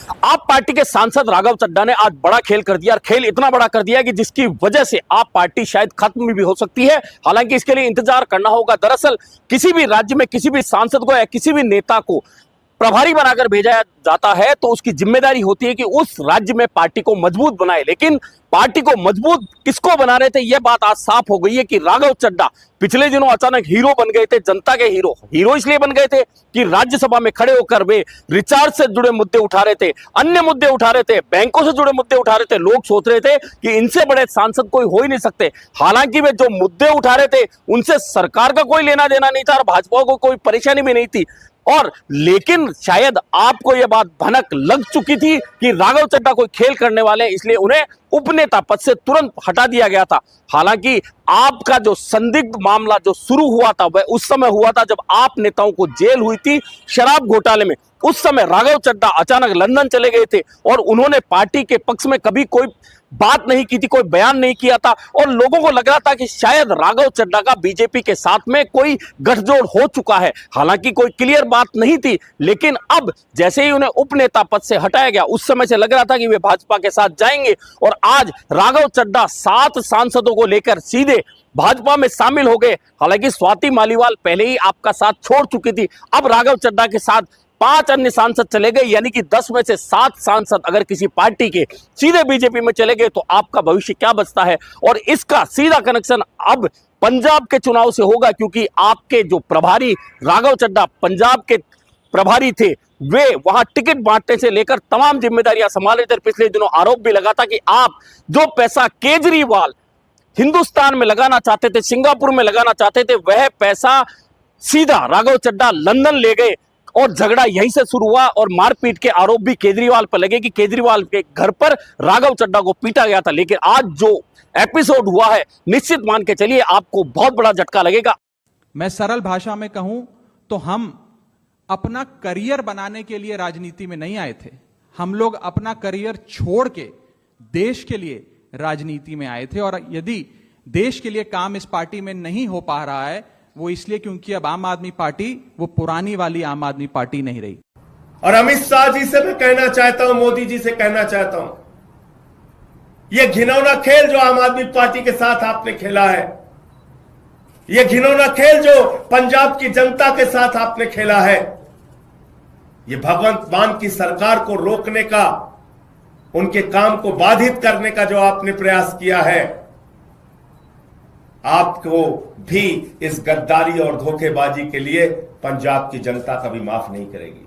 आप पार्टी के सांसद राघव चड्ढा ने आज बड़ा खेल कर दिया और खेल इतना बड़ा कर दिया कि जिसकी वजह से आप पार्टी शायद खत्म भी हो सकती है। हालांकि इसके लिए इंतजार करना होगा। दरअसल किसी भी राज्य में किसी भी सांसद को या किसी भी नेता को प्रभारी बनाकर भेजा जाता है तो उसकी जिम्मेदारी होती है कि उस राज्य में पार्टी को मजबूत बनाए। लेकिन पार्टी को मजबूत किसको बना रहे थे, यह बात आज साफ हो गई है कि राघव चड्ढा पिछले दिनों अचानक हीरो बन गए थे, जनता के हीरो इसलिए बन गए थे कि राज्यसभा में खड़े होकर वे रिचार्ज से जुड़े मुद्दे उठा रहे थे, अन्य मुद्दे उठा रहे थे, बैंकों से जुड़े मुद्दे उठा रहे थे। लोग सोच रहे थे कि इनसे बड़े सांसद कोई हो ही नहीं सकते। हालांकि वे जो मुद्दे उठा रहे थे उनसे सरकार का कोई लेना देना नहीं था और भाजपा को कोई परेशानी भी नहीं थी। और लेकिन शायद आपको यह बात भनक लग चुकी थी कि राघव चड्ढा कोई खेल करने वाले हैं, इसलिए उन्हें उपनेता पद से तुरंत हटा दिया गया था। हालांकि आपका जो संदिग्ध मामला जो शुरू हुआ था वह उस समय हुआ था जब आप नेताओं को जेल हुई थी शराब घोटाले में। उस समय राघव चड्ढा अचानक लंदन चले गए थे और उन्होंने पार्टी के पक्ष में कभी कोई बात नहीं की थी, कोई बयान नहीं किया था और लोगों को लग रहा था कि शायद राघव चड्ढा का बीजेपी के साथ में कोई गठजोड़ हो चुका है। हालांकि कोई क्लियर बात नहीं थी, लेकिन अब जैसे ही उन्हें उपनेता पद से हटाया गया उस समय से लग रहा था कि वे भाजपा के साथ जाएंगे और आज राघव चड्ढा 7 सांसदों को लेकर सीधे भाजपा में शामिल हो गए। हालांकि स्वाति मालीवाल पहले ही आपका साथ छोड़ चुकी थी, अब राघव चड्ढा के साथ 5 अन्य सांसद चले गए, यानी कि 10 में से 7 सांसद अगर किसी पार्टी के सीधे बीजेपी में चले गए तो आपका भविष्य क्या बचता है। और इसका सीधा कनेक्शन अब पंजाब के चुनाव से होगा, क्योंकि आपके जो प्रभारी राघव चड्ढा पंजाब के प्रभारी थे वे वहां टिकट बांटने से लेकर तमाम जिम्मेदारियां संभाल रहे थे। पिछले दिनों आरोप भी लगा था कि आप जो पैसा केजरीवाल हिंदुस्तान में लगाना चाहते थे, सिंगापुर में लगाना चाहते थे, वह पैसा सीधा राघव चड्ढा लंदन ले गए और झगड़ा यहीं से शुरू हुआ और मारपीट के आरोप भी केजरीवाल पर लगे कि केजरीवाल के घर पर राघव चड्ढा को पीटा गया था। लेकिन आज जो एपिसोड हुआ है निश्चित मान के चलिए आपको बहुत बड़ा झटका लगेगा। मैं सरल भाषा में कहूं तो हम अपना करियर बनाने के लिए राजनीति में नहीं आए थे। हम लोग अपना करियर छोड़ के देश के लिए राजनीति में आए थे और यदि देश के लिए काम इस पार्टी में नहीं हो पा रहा है वो इसलिए क्योंकि अब आम आदमी पार्टी वो पुरानी वाली आम आदमी पार्टी नहीं रही। और अमित शाह जी से मैं कहना चाहता हूं, मोदी जी से कहना चाहता हूं, यह घिनौना खेल जो आम आदमी पार्टी के साथ आपने खेला है, यह घिनौना खेल जो पंजाब की जनता के साथ आपने खेला है, यह भगवंत मान की सरकार को रोकने का, उनके काम को बाधित करने का जो आपने प्रयास किया है, आपको भी इस गद्दारी और धोखेबाजी के लिए पंजाब की जनता कभी माफ नहीं करेगी।